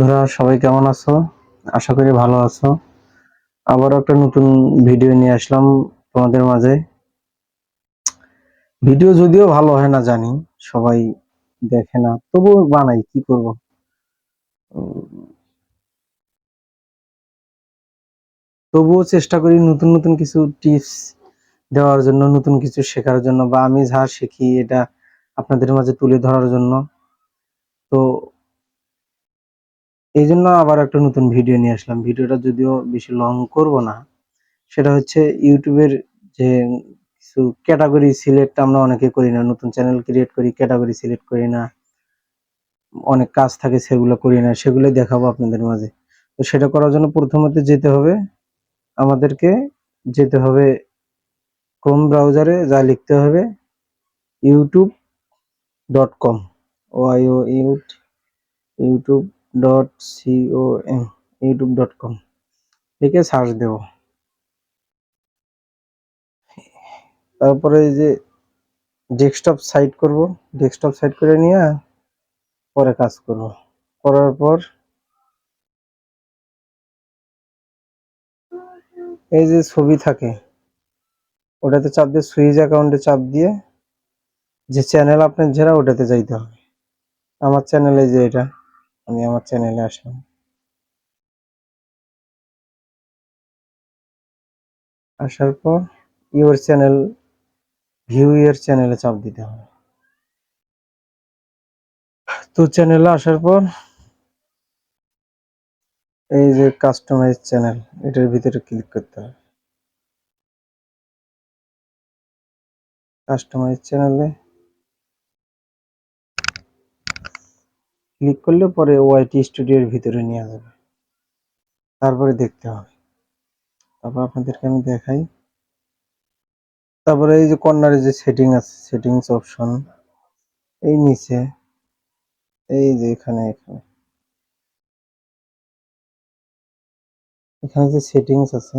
তোমরা সবাই কেমন আছো? আশা করি ভালো আছো। আবার একটা নতুন ভিডিও নিয়ে আসলাম তোমাদের মাঝে। ভিডিও যদিও ভালো হয় না জানি, সবাই দেখে না, তবুও বানাই, কি করব। তবুও চেষ্টা করি নতুন নতুন কিছু টিপস দেওয়ার জন্য, নতুন কিছু শেখার জন্য, বা আমি যা শিখি এটা আপনাদের মাঝে তুলে ধরার জন্য। তো এই জন্য আবার একটা নতুন ভিডিও নিয়ে আসলাম। ভিডিওটা যদিও বেশি লং করব না, সেটা হচ্ছে ইউটিউবের যে কিছু ক্যাটাগরি সিলেক্ট আমরা অনেকে করি না, নতুন চ্যানেল ক্রিয়েট করি, ক্যাটাগরি সিলেক্ট করি না, অনেক কাজ থাকে সেগুলো করি না, সেগুলো দেখাবো আপনাদের মাঝে। তো সেটা করার জন্য প্রথমত আমাদেরকে যেতে হবে ক্রোম ব্রাউজারে, যা লিখতে হবে youtube.com, youtube.com, youtube.com লিখে সার্চ দেব। তারপরে এই যে ডেস্কটপ সাইট করব, ডেস্কটপ সাইট করে নিয়ে পরে কাজ করব। করার পর এই যে ছবি থাকে ওটাতে চাপ দিয়ে, সুইচ অ্যাকাউন্টে চাপ দিয়ে যে চ্যানেল আপনার যারা ওটাতে যাইতে হবে। আমার চ্যানেলে যে এটা, আমি আমার চ্যানেলে আসলাম। আসার পর ইউর চ্যানেল, ভিউ ইউর চ্যানেলে চাপ দিতে হবে। তো চ্যানেলে আসার পর এই যে কাস্টমাইজ চ্যানেল, এটার ভিতরে ক্লিক করতে হবে। কাস্টমাইজ চ্যানেলে ক্লিক করলে পরে ওয়াইটি স্টুডিওর ভিতরে নিয়ে যাবে। তারপরে দেখতে হবে, তারপর আপনাদেরকে আমি দেখাই। তারপরে এই যে কর্নারে যে সেটিং আছে, সেটিংস অপশন, এই নিচে এই যে এখানে এখানে এখানে যে সেটিংস আছে,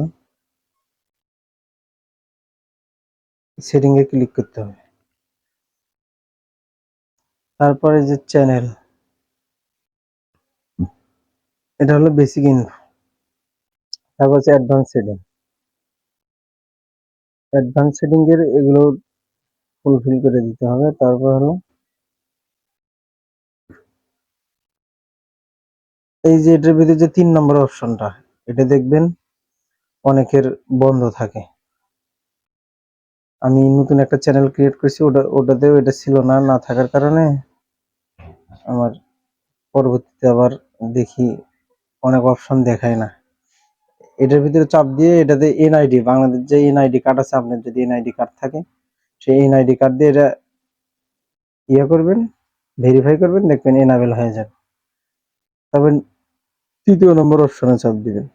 সেটিং এ ক্লিক করতে হবে। তারপরে যে চ্যানেল, এটা হলো বেসিক ইনফো। তারপর হচ্ছে অ্যাডভান্স সেটিং, অ্যাডভান্স সেটিং এর এগুলো ফুলফিল করে দিতে হবে। তারপর হলো এই যে এটার ভিতরে যে 3 নম্বর অপশনটা, এটা দেখবেন অনেকের বন্ধ থাকে। আমি নতুন একটা চ্যানেল ক্রিয়েট করছি, ওটাতেও এটা ছিল না, না থাকার কারণে আমার পরবর্তীতে আবার দেখি অনেক অপশন দেখায় না। এটার ভিতরে চাপ দিয়ে এটাতে এনআইডি, বাংলাদেশ যে এনআইডি কার্ড আছে, আপনার যদি এনআইডি কার্ড থাকে সেই এনআইডি কার্ড দিয়ে এটা ইয়ে করবেন, ভেরিফাই করবেন, দেখবেন এনাবেল হয়ে যাবে। তারপর 3য় নম্বর অপশনে চাপ দিবেন।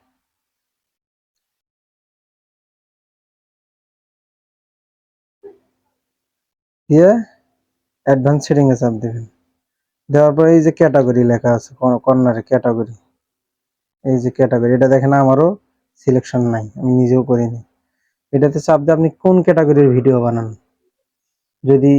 দিয়ে অ্যাডভান্স সেটিং এ চাপ দিবেন। দেওয়ার পরে এই যে ক্যাটাগরি লেখা আছে কর্নারে, ক্যাটাগরি, এই যে ক্যাটাগরি, এটা দেখেন আমারও সিলেকশন নাই, আমি নিজেও করিনি। এটাতে চাপ দিয়ে আপনি কোন ক্যাটাগরির ভিডিও বানান। যদি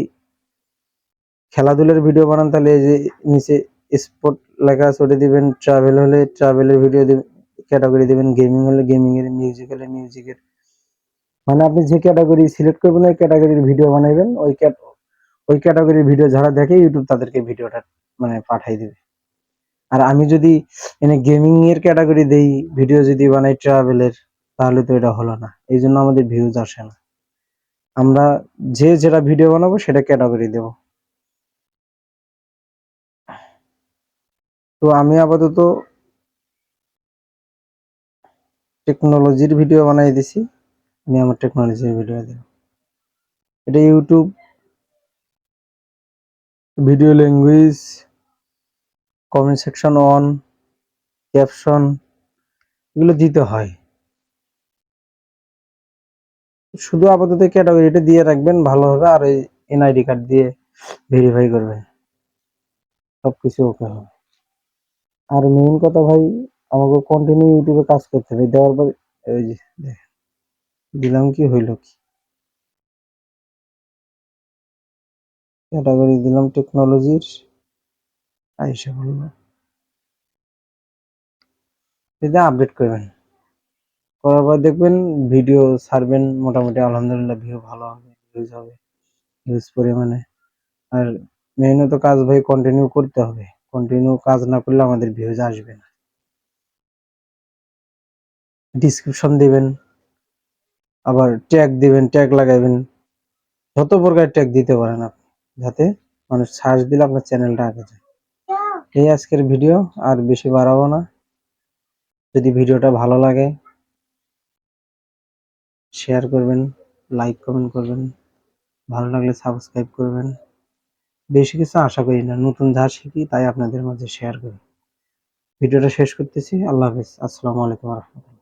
খেলাধুলার ভিডিও বানান তাহলে এই যে নিচে স্পোর্ট লেখা আছে ওটা দিবেন, ট্রাভেল হলে ট্রাভেলের ভিডিও দিবেন, ক্যাটাগরি দিবেন, গেমিং হলে গেমিং এর, মিউজিক হলে মিউজিকের। মানে আপনি যে ক্যাটাগরি সিলেক্ট করবেন ওই ক্যাটাগরির ভিডিও বানাবেন। ওই ক্যাটাগরির ভিডিও যারা দেখে ইউটিউব তাদেরকে ভিডিওটা মানে পাঠাই দেবে। আর আমি যদি এনে গেমিং এর ক্যাটাগরি দেই, ভিডিও যদি বানাই ট্রাভেলের, তাহলে তো এটা হলো না, এই জন্য আমাদের ভিউজ আসে না। আমরা যে যেটা ভিডিও বানাবো সেটা ক্যাটাগরি দেব। তো আমি আপাতত টেকনোলজির ভিডিও বানাই দিছি, আমি আমার টেকনোলজির ভিডিও দেব। এটা YouTube video language, comment section on, caption, এগুলো দিতে হয়। শুধু আপাতত ক্যাটাগরিটা দিয়ে রাখবেন, ভালো হবে। আর এই এনআইডি কার্ড দিয়ে ভেরিফাই করবেন, সবকিছু ওকে হবে। আর মেইন কথা ভাই, আমাকে কন্টিনিউ ইউটিউবে কাজ করতে হবে। দেওয়ার পর এই যে দিলাম, কি হইল, কি ক্যাটাগরি দিলাম টেকনোলজির, আইসা বললো এটা আপডেট করবেন, করার পর দেখবেন ভিডিও ছাড়বেন, মোটামুটি আলহামদুলিল্লাহ ভিউ ভালো হবে, ভিউজ হবে, ভিউজ পরিমাণে। আর মেইনত কাজ ভাই কন্টিনিউ করতে হবে, কন্টিনিউ কাজ না করলে আমাদের ভিউজ আসবে না। ডিসক্রিপশন দিবেন, আবার ট্যাগ দিবেন, ট্যাগ লাগাইবেন, যত প্রকার ট্যাগ দিতে পারেন আপনি, যাতে মানুষ সার্চ দিলে আপনার চ্যানেলটা আগে যায়। এই আজকের ভিডিও, আর বেশি বাড়াবো না। যদি ভিডিওটা ভালো লাগে শেয়ার করবেন, লাইক কমেন্ট করবেন, ভালো লাগলে সাবস্ক্রাইব করবেন। বেশি কিছু আশা করি না, নতুন যা শিখি তাই আপনাদের মাঝে শেয়ার করি। ভিডিওটা শেষ করতেছি। আল্লাহ হাফেজ। আসসালামু আলাইকুম ওয়া রাহমাতুল্লাহ।